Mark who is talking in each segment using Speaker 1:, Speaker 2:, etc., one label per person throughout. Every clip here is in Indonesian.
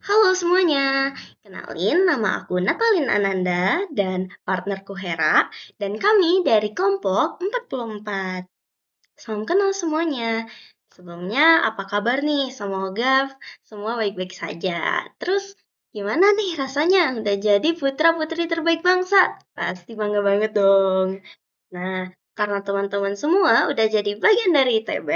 Speaker 1: Halo semuanya, kenalin nama aku Natalin Ananda dan partnerku Hera, dan kami dari kelompok 44. Salam kenal semuanya. Sebelumnya, apa kabar nih? Semoga semua baik-baik saja. Terus, gimana nih rasanya udah jadi putra-putri terbaik bangsa? Pasti bangga banget dong. Nah, karena teman-teman semua udah jadi bagian dari ITB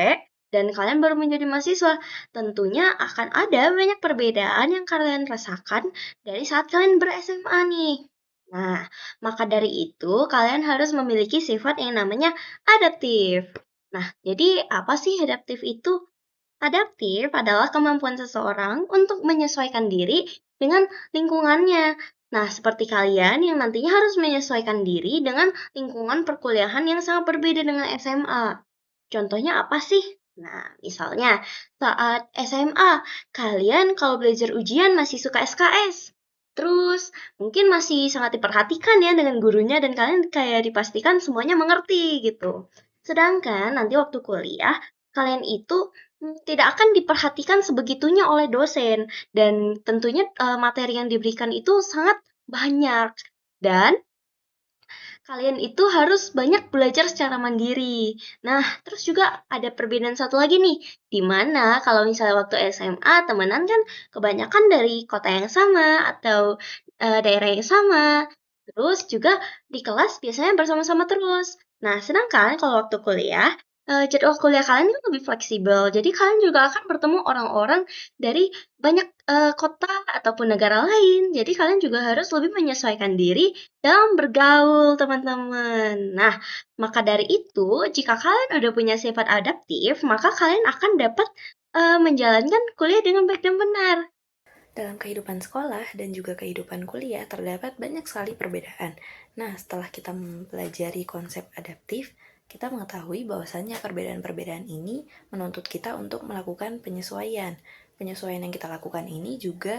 Speaker 1: dan kalian baru menjadi mahasiswa, tentunya akan ada banyak perbedaan yang kalian rasakan dari saat kalian ber-SMA nih. Nah, maka dari itu kalian harus memiliki sifat yang namanya adaptif. Nah, jadi apa sih adaptif itu? Adaptif adalah kemampuan seseorang untuk menyesuaikan diri dengan lingkungannya. Nah, seperti kalian yang nantinya harus menyesuaikan diri dengan lingkungan perkuliahan yang sangat berbeda dengan SMA. Contohnya apa sih? Nah, misalnya saat SMA, kalian kalau belajar ujian masih suka SKS. Terus, mungkin masih sangat diperhatikan ya dengan gurunya dan kalian kayak dipastikan semuanya mengerti gitu. Sedangkan nanti waktu kuliah, kalian itu tidak akan diperhatikan sebegitunya oleh dosen dan tentunya materi yang diberikan itu sangat banyak dan kalian itu harus banyak belajar secara mandiri. Nah, terus juga ada perbedaan satu lagi nih, di mana kalau misalnya waktu SMA temenan kan kebanyakan dari kota yang sama atau daerah yang sama. Terus juga di kelas biasanya bersama-sama terus. Nah, sedangkan kalau waktu kuliah, jadwal kuliah kalian kan lebih fleksibel. Jadi kalian juga akan bertemu orang-orang dari banyak kota ataupun negara lain. Jadi kalian juga harus lebih menyesuaikan diri dalam bergaul, teman-teman. Nah, maka dari itu, jika kalian udah punya sifat adaptif, maka kalian akan dapat menjalankan kuliah dengan baik dan benar.
Speaker 2: Dalam kehidupan sekolah dan juga kehidupan kuliah terdapat banyak sekali perbedaan. Nah, setelah kita mempelajari konsep adaptif, kita mengetahui bahwasannya perbedaan-perbedaan ini menuntut kita untuk melakukan penyesuaian. Penyesuaian yang kita lakukan ini juga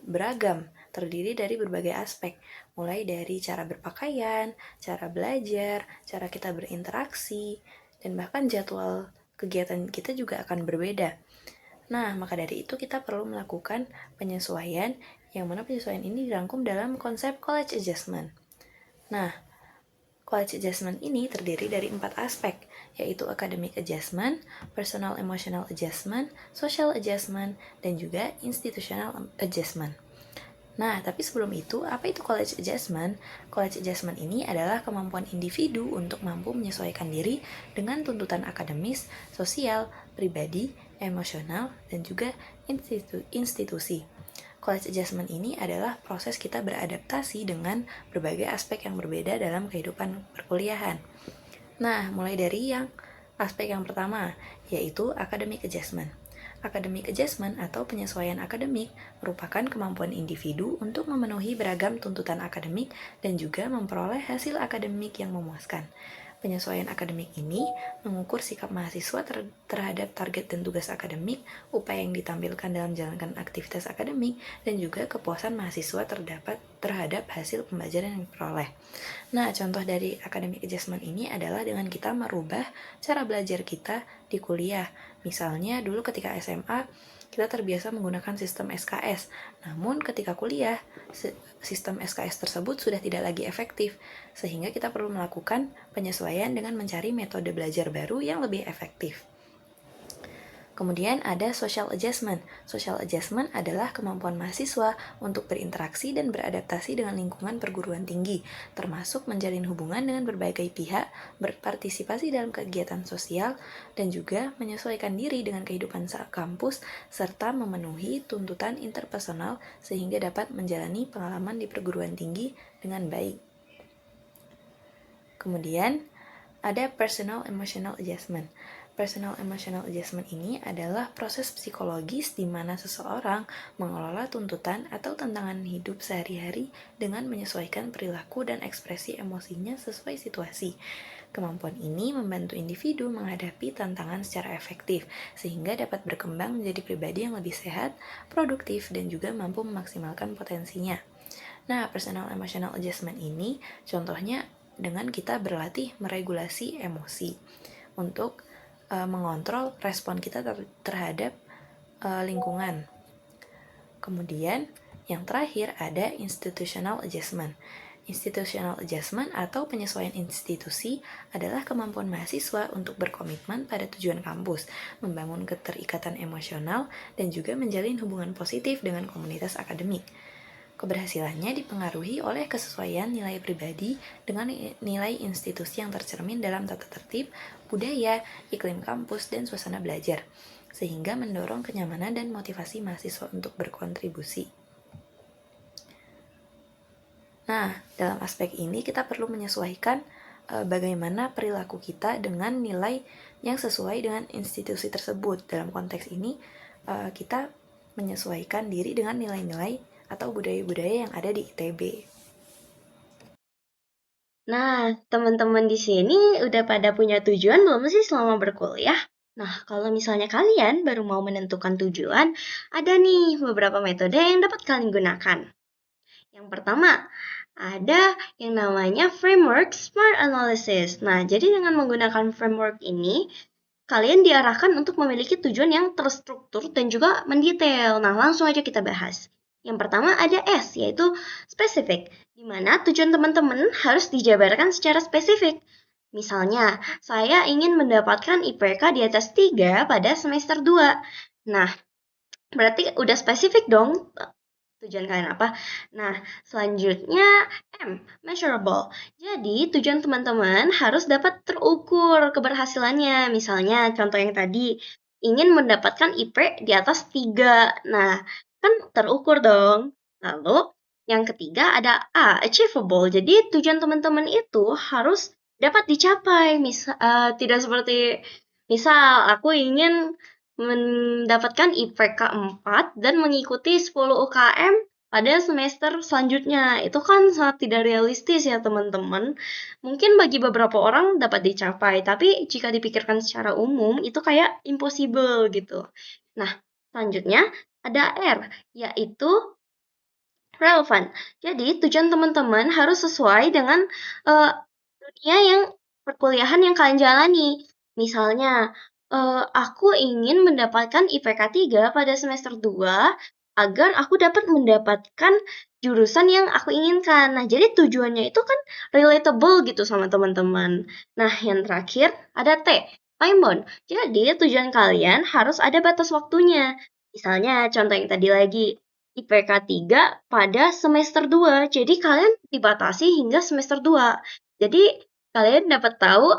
Speaker 2: beragam, terdiri dari berbagai aspek, mulai dari cara berpakaian, cara belajar, cara kita berinteraksi, dan bahkan jadwal kegiatan kita juga akan berbeda. Nah, maka dari itu kita perlu melakukan penyesuaian, yang mana penyesuaian ini dirangkum dalam konsep college adjustment. Nah, college adjustment ini terdiri dari 4 aspek, yaitu academic adjustment, personal emotional adjustment, social adjustment, dan juga institutional adjustment. Nah, tapi sebelum itu, apa itu college adjustment? College adjustment ini adalah kemampuan individu untuk mampu menyesuaikan diri dengan tuntutan akademis, sosial, pribadi, emosional, dan juga institusi. College adjustment ini adalah proses kita beradaptasi dengan berbagai aspek yang berbeda dalam kehidupan perkuliahan. Nah, mulai dari yang aspek yang pertama, yaitu academic adjustment. Academic adjustment atau penyesuaian akademik merupakan kemampuan individu untuk memenuhi beragam tuntutan akademik dan juga memperoleh hasil akademik yang memuaskan. Penyesuaian akademik ini mengukur sikap mahasiswa terhadap target dan tugas akademik, upaya yang ditampilkan dalam menjalankan aktivitas akademik, dan juga kepuasan mahasiswa terhadap hasil pembelajaran yang diperoleh. Nah, contoh dari academic adjustment ini adalah dengan kita merubah cara belajar kita di kuliah. Misalnya dulu ketika SMA, kita terbiasa menggunakan sistem SKS. Namun ketika kuliah, sistem SKS tersebut sudah tidak lagi efektif, sehingga kita perlu melakukan penyesuaian dengan mencari metode belajar baru yang lebih efektif. Kemudian ada social adjustment. Social adjustment adalah kemampuan mahasiswa untuk berinteraksi dan beradaptasi dengan lingkungan perguruan tinggi, termasuk menjalin hubungan dengan berbagai pihak, berpartisipasi dalam kegiatan sosial, dan juga menyesuaikan diri dengan kehidupan kampus, serta memenuhi tuntutan interpersonal sehingga dapat menjalani pengalaman di perguruan tinggi dengan baik. Kemudian ada personal emotional adjustment. Personal emotional adjustment ini adalah proses psikologis di mana seseorang mengelola tuntutan atau tantangan hidup sehari-hari dengan menyesuaikan perilaku dan ekspresi emosinya sesuai situasi. Kemampuan ini membantu individu menghadapi tantangan secara efektif, sehingga dapat berkembang menjadi pribadi yang lebih sehat, produktif, dan juga mampu memaksimalkan potensinya. Nah, personal emotional adjustment ini contohnya dengan kita berlatih meregulasi emosi untuk mengontrol respon kita terhadap lingkungan. Kemudian, yang terakhir ada institutional adjustment. Institutional adjustment atau penyesuaian institusi adalah kemampuan mahasiswa untuk berkomitmen pada tujuan kampus, membangun keterikatan emosional, dan juga menjalin hubungan positif dengan komunitas akademik. Keberhasilannya dipengaruhi oleh kesesuaian nilai pribadi dengan nilai institusi yang tercermin dalam tata tertib, budaya, iklim kampus, dan suasana belajar, sehingga mendorong kenyamanan dan motivasi mahasiswa untuk berkontribusi. Nah, dalam aspek ini kita perlu menyesuaikan bagaimana perilaku kita dengan nilai yang sesuai dengan institusi tersebut. Dalam konteks ini, kita menyesuaikan diri dengan nilai-nilai atau budaya-budaya yang ada di ITB.
Speaker 1: Nah, teman-teman di sini udah pada punya tujuan belum sih selama berkuliah? Nah, kalau misalnya kalian baru mau menentukan tujuan, ada nih beberapa metode yang dapat kalian gunakan. Yang pertama, ada yang namanya framework SMART analysis. Nah, jadi dengan menggunakan framework ini, kalian diarahkan untuk memiliki tujuan yang terstruktur dan juga mendetail. Nah, langsung aja kita bahas. Yang pertama ada S, yaitu spesifik, di mana tujuan teman-teman harus dijabarkan secara spesifik. Misalnya, saya ingin mendapatkan IPK di atas 3 pada semester 2. Nah, berarti udah spesifik dong tujuan kalian apa. Nah, selanjutnya M, measurable. Jadi, tujuan teman-teman harus dapat terukur keberhasilannya. Misalnya, contoh yang tadi, ingin mendapatkan IP di atas 3. Nah, kan terukur dong. Lalu, yang ketiga ada A, achievable. Jadi, tujuan teman-teman itu harus dapat dicapai. Tidak seperti, misal aku ingin mendapatkan IPK 4 dan mengikuti 10 UKM pada semester selanjutnya. Itu kan sangat tidak realistis ya teman-teman. Mungkin bagi beberapa orang dapat dicapai, tapi jika dipikirkan secara umum itu kayak impossible gitu. Nah, selanjutnya ada R, yaitu relevan. Jadi tujuan teman-teman harus sesuai dengan dunia yang perkuliahan yang kalian jalani. Misalnya, aku ingin mendapatkan IPK 3 pada semester 2 agar aku dapat mendapatkan jurusan yang aku inginkan. Nah, jadi tujuannya itu kan relatable gitu sama teman-teman. Nah, yang terakhir ada T, time bound. Jadi, tujuan kalian harus ada batas waktunya. Misalnya, contoh yang tadi lagi, IPK 3 pada semester 2. Jadi, kalian dibatasi hingga semester 2. Jadi, kalian dapat tahu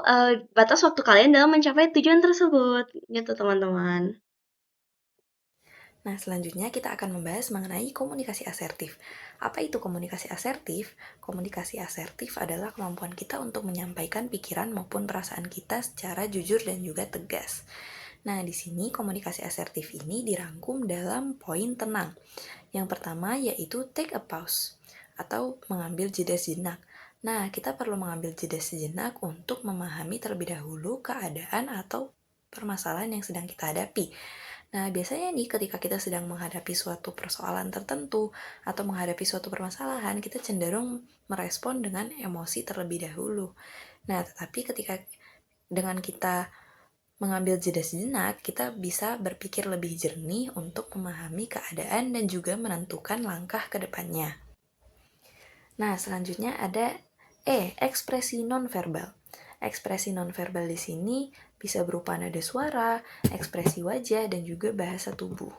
Speaker 1: batas waktu kalian dalam mencapai tujuan tersebut, gitu teman-teman.
Speaker 2: Nah, selanjutnya kita akan membahas mengenai komunikasi asertif. Apa itu komunikasi asertif? Komunikasi asertif adalah kemampuan kita untuk menyampaikan pikiran maupun perasaan kita secara jujur dan juga tegas. Nah, di sini komunikasi asertif ini dirangkum dalam poin tenang. Yang pertama yaitu take a pause atau mengambil jeda sejenak. Nah, kita perlu mengambil jeda sejenak untuk memahami terlebih dahulu keadaan atau permasalahan yang sedang kita hadapi. Nah, biasanya nih ketika kita sedang menghadapi suatu persoalan tertentu atau menghadapi suatu permasalahan, kita cenderung merespon dengan emosi terlebih dahulu. Nah, tetapi ketika dengan kita mengambil jeda sejenak, kita bisa berpikir lebih jernih untuk memahami keadaan dan juga menentukan langkah ke depannya. Nah, selanjutnya ada ekspresi nonverbal. Ekspresi nonverbal di sini bisa berupa nada suara, ekspresi wajah, dan juga bahasa tubuh.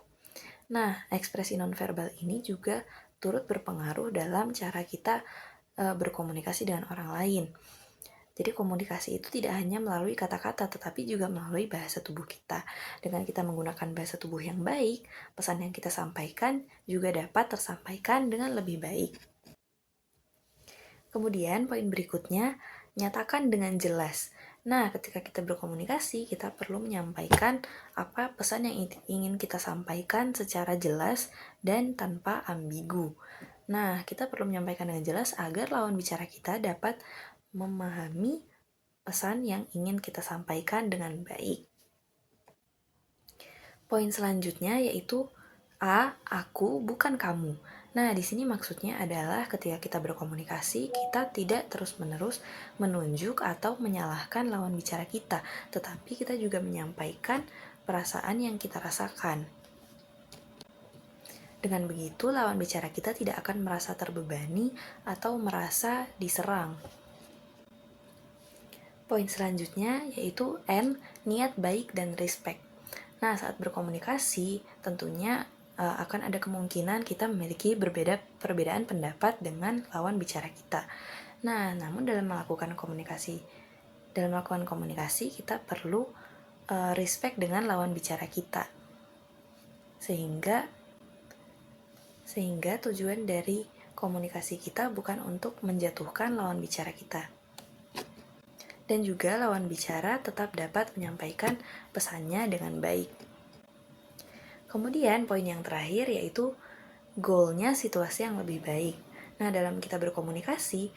Speaker 2: Nah, ekspresi nonverbal ini juga turut berpengaruh dalam cara kita berkomunikasi dengan orang lain. Jadi komunikasi itu tidak hanya melalui kata-kata, tetapi juga melalui bahasa tubuh kita. Dengan kita menggunakan bahasa tubuh yang baik, pesan yang kita sampaikan juga dapat tersampaikan dengan lebih baik. Kemudian poin berikutnya, nyatakan dengan jelas. Nah, ketika kita berkomunikasi, kita perlu menyampaikan apa pesan yang ingin kita sampaikan secara jelas dan tanpa ambigu. Nah, kita perlu menyampaikan dengan jelas agar lawan bicara kita dapat memahami pesan yang ingin kita sampaikan dengan baik. Poin selanjutnya yaitu A, aku, bukan kamu. Nah, di sini maksudnya adalah ketika kita berkomunikasi, kita tidak terus-menerus menunjuk atau menyalahkan lawan bicara kita, tetapi kita juga menyampaikan perasaan yang kita rasakan. Dengan begitu, lawan bicara kita tidak akan merasa terbebani atau merasa diserang. Poin selanjutnya yaitu N, niat baik dan respect. Nah, saat berkomunikasi, tentunya akan ada kemungkinan kita memiliki perbedaan pendapat dengan lawan bicara kita. Nah, namun dalam melakukan komunikasi, kita perlu respect dengan lawan bicara kita. Sehingga tujuan dari komunikasi kita bukan untuk menjatuhkan lawan bicara kita. Dan juga lawan bicara tetap dapat menyampaikan pesannya dengan baik. Kemudian poin yang terakhir yaitu goalnya situasi yang lebih baik. Nah, dalam kita berkomunikasi,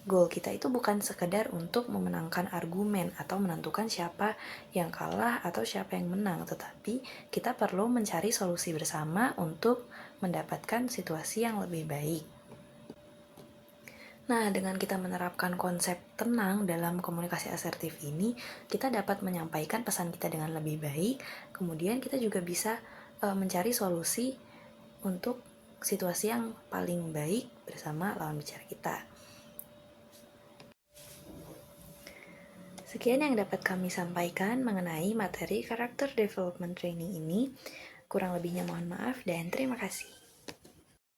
Speaker 2: goal kita itu bukan sekedar untuk memenangkan argumen atau menentukan siapa yang kalah atau siapa yang menang, tetapi kita perlu mencari solusi bersama untuk mendapatkan situasi yang lebih baik. Nah, dengan kita menerapkan konsep tenang dalam komunikasi asertif ini, kita dapat menyampaikan pesan kita dengan lebih baik, kemudian kita juga bisa mencari solusi untuk situasi yang paling baik bersama lawan bicara kita. Sekian yang dapat kami sampaikan mengenai materi Character Development Training ini. Kurang lebihnya mohon maaf dan terima kasih.